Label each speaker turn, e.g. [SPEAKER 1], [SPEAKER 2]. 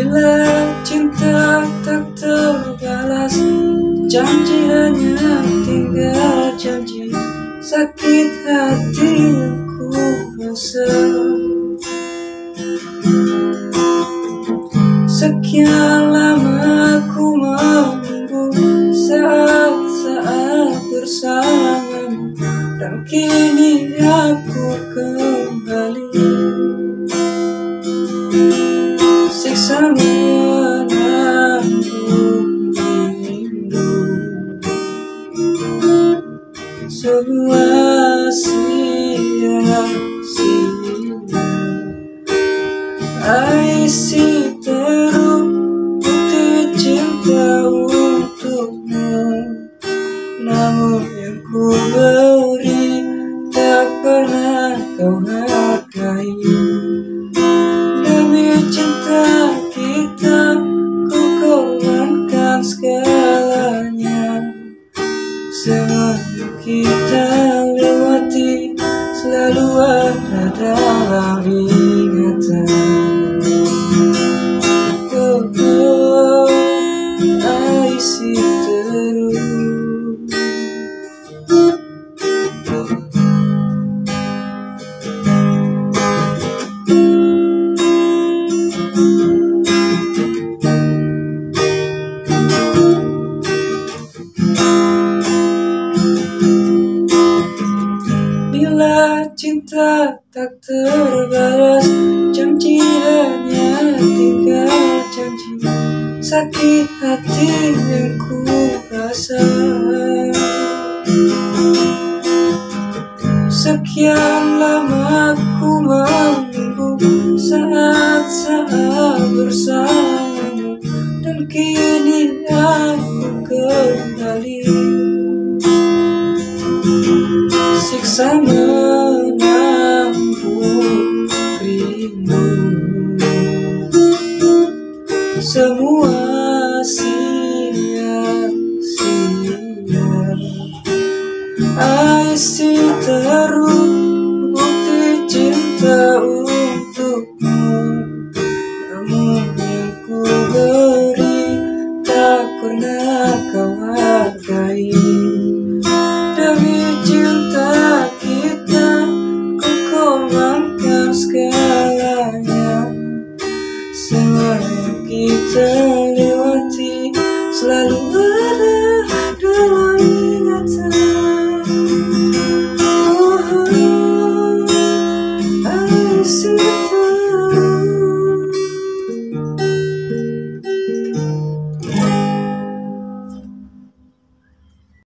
[SPEAKER 1] Bila cinta tak terbalas, janji hanya tinggal janji. Sakit hati yang ku rasa. Sekian lama ku menunggu saat-saat bersamamu, dan kini aku kembali. Siksa menanggung rindu, semua sia-sia. Isi teruk bukti cinta untukmu, namun yang ku beri tak pernah kau hargai. Demi cinta kita ku korbankan segalanya. Semua yang kita lewati selalu ada dalam ingatan. Isi terus. Bila cinta tak terbalas, janji hanya tinggal janji. Sakit hati yang ku rasa. Sekian lama ku menunggu saat-saat bersamamu, dan kini aku kembali. Siksa menanggung rindu, semua sia-sia. Isi teruk bukti cinta untukmu, namun yang ku beri tak pernah kau hargai. Demi cinta kita ku korbankan segalanya. Semua yang kita lewati selalu